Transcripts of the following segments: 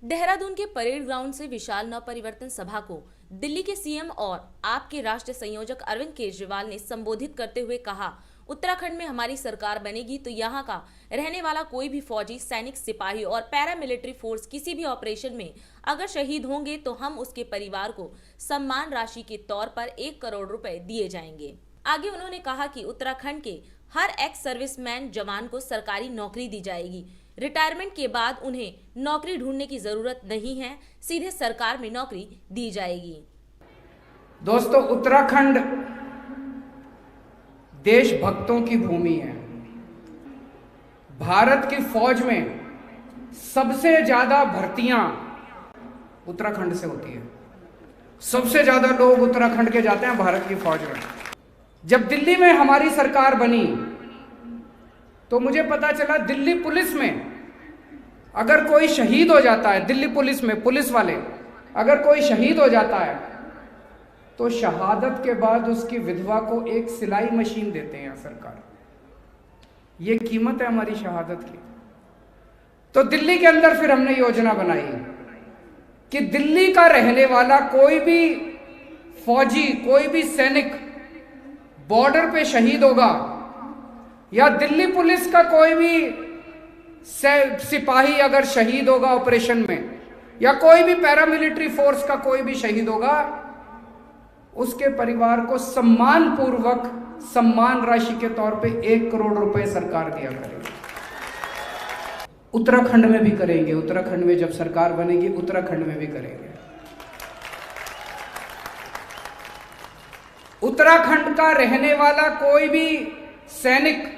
देहरादून के parade ground से विशाल नवपरिवर्तन सभा को दिल्ली के सीएम और आप के राष्ट्रीय संयोजक अरविंद केजरीवाल ने संबोधित करते हुए कहा, उत्तराखंड में हमारी सरकार बनेगी तो यहाँ का रहने वाला कोई भी फौजी, सैनिक, सिपाही और पैरामिलिट्री फोर्स किसी भी ऑपरेशन में अगर शहीद होंगे तो हम उसके परिवार को सम्मान राशि के तौर पर 1 करोड़ रुपए दिए जाएंगे। आगे उन्होंने कहा कि उत्तराखंड के हर एक्स सर्विसमैन जवान को सरकारी नौकरी दी जाएगी। रिटायरमेंट के बाद उन्हें नौकरी ढूंढने की जरूरत नहीं है, सीधे सरकार में नौकरी दी जाएगी। दोस्तों, उत्तराखंड देशभक्तों की भूमि है। भारत की फौज में सबसे ज्यादा भर्तियां उत्तराखंड से होती है। सबसे ज्यादा लोग उत्तराखंड के जाते हैं भारत की फौज में। जब दिल्ली में हमारी सरकार बनी तो मुझे पता चला दिल्ली पुलिस में अगर कोई शहीद हो जाता है, दिल्ली पुलिस में पुलिस वाले अगर कोई शहीद हो जाता है तो शहादत के बाद उसकी विधवा को एक सिलाई मशीन देते हैं सरकार। ये कीमत है हमारी शहादत की। तो दिल्ली के अंदर फिर हमने योजना बनाई कि दिल्ली का रहने वाला कोई भी फौजी, कोई भी सैनिक बॉर्डर पे शहीद होगा या दिल्ली पुलिस का कोई भी सिपाही अगर शहीद होगा ऑपरेशन में, या कोई भी पैरामिलिट्री फोर्स का कोई भी शहीद होगा, उसके परिवार को सम्मान पूर्वक सम्मान राशि के तौर पे 1 करोड़ रुपए सरकार दिया करेगी। उत्तराखंड में भी करेंगे। उत्तराखंड में जब सरकार बनेगी उत्तराखंड में भी करेंगे। उत्तराखंड का रहने वाला कोई भी सैनिक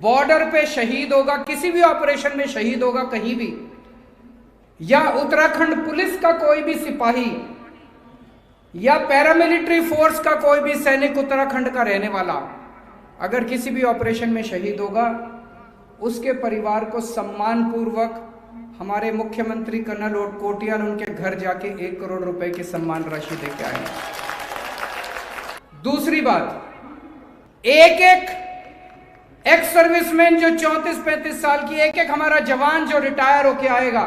बॉर्डर पे शहीद होगा, किसी भी ऑपरेशन में शहीद होगा कहीं भी, या उत्तराखंड पुलिस का कोई भी सिपाही या पैरामिलिट्री फोर्स का कोई भी सैनिक उत्तराखंड का रहने वाला अगर किसी भी ऑपरेशन में शहीद होगा, उसके परिवार को सम्मान पूर्वक हमारे मुख्यमंत्री कर्नल कोटियाल उनके घर जाके 1 करोड़ रुपए की सम्मान राशि देके आएंगे। दूसरी बात, एक एक्स सर्विसमैन जो 34-35 साल की, एक हमारा जवान जो रिटायर होके आएगा,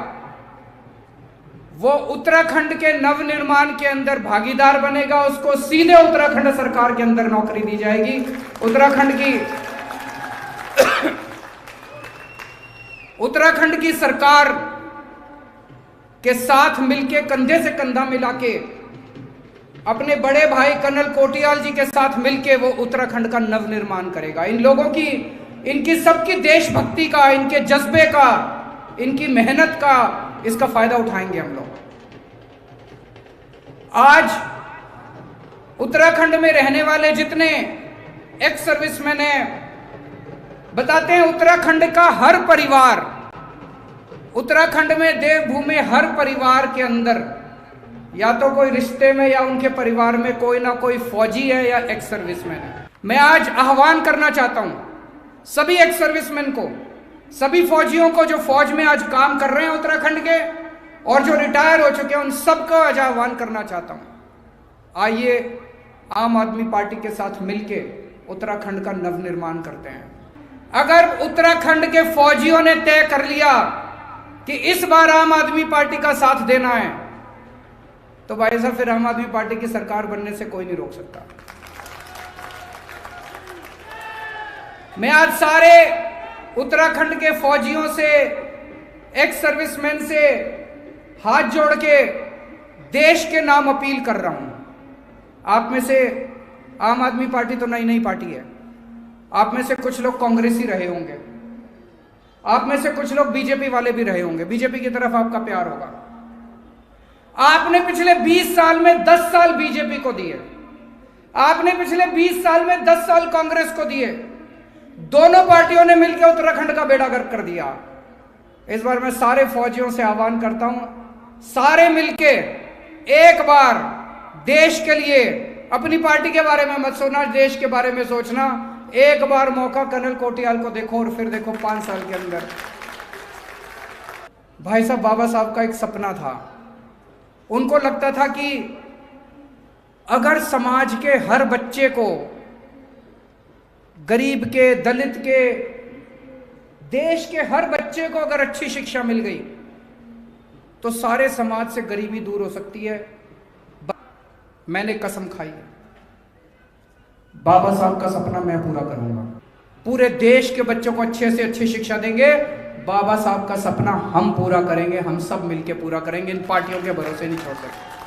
वो उत्तराखंड के नवनिर्माण के अंदर भागीदार बनेगा। उसको सीधे उत्तराखंड सरकार के अंदर नौकरी दी जाएगी। उत्तराखंड की सरकार के साथ मिलके, कंधे से कंधा मिला के, अपने बड़े भाई कर्नल कोटियाल जी के साथ मिलके वो उत्तराखंड का नवनिर्माण करेगा। इन लोगों की, इनकी सबकी देशभक्ति का, इनके जज्बे का, इनकी मेहनत का, इसका फायदा उठाएंगे हम लोग। आज उत्तराखंड में रहने वाले जितने एक्स सर्विसमैन हैं बताते हैं, उत्तराखंड का हर परिवार, उत्तराखंड में देवभूमि हर परिवार के अंदर या तो कोई रिश्ते में या उनके परिवार में कोई ना कोई फौजी है या एक्स सर्विसमैन है। मैं आज आह्वान करना चाहता हूं सभी एक्स सर्विसमैन को, सभी फौजियों को जो फौज में आज काम कर रहे हैं उत्तराखंड के और जो रिटायर हो चुके हैं, उन सबको आज आह्वान करना चाहता हूं, आइए आम आदमी पार्टी के साथ मिलके उत्तराखंड का नवनिर्माण करते हैं। अगर उत्तराखंड के फौजियों ने तय कर लिया कि इस बार आम आदमी पार्टी का साथ देना है, तो भाई साहब फिर आम आदमी पार्टी की सरकार बनने से कोई नहीं रोक सकता। मैं आज सारे उत्तराखंड के फौजियों से, एक्स सर्विसमैन से हाथ जोड़ के देश के नाम अपील कर रहा हूं। आप में से आम आदमी पार्टी तो नई पार्टी है, आप में से कुछ लोग कांग्रेसी रहे होंगे, आप में से कुछ लोग बीजेपी वाले भी रहे होंगे, बीजेपी की तरफ आपका प्यार होगा। आपने पिछले 20 साल में 10 साल बीजेपी को दिए, आपने पिछले 20 साल में 10 साल कांग्रेस को दिए। दोनों पार्टियों ने मिलकर उत्तराखंड का बेड़ा गर्क कर दिया। इस बार मैं सारे फौजियों से आह्वान करता हूं, सारे मिलके एक बार देश के लिए, अपनी पार्टी के बारे में मत सोचना, देश के बारे में सोचना। एक बार मौका कर्नल कोटियाल को देखो और फिर देखो 5 साल के अंदर। भाई साहब, बाबा साहब का एक सपना था, उनको लगता था कि अगर समाज के हर बच्चे को, गरीब के, दलित के, देश के हर बच्चे को अगर अच्छी शिक्षा मिल गई तो सारे समाज से गरीबी दूर हो सकती है। मैंने कसम खाई है, बाबा साहब का सपना मैं पूरा करूंगा। पूरे देश के बच्चों को अच्छे से अच्छी शिक्षा देंगे। बाबा साहब का सपना हम पूरा करेंगे, हम सब मिलके पूरा करेंगे। इन पार्टियों के भरोसे नहीं छोड़ सकते।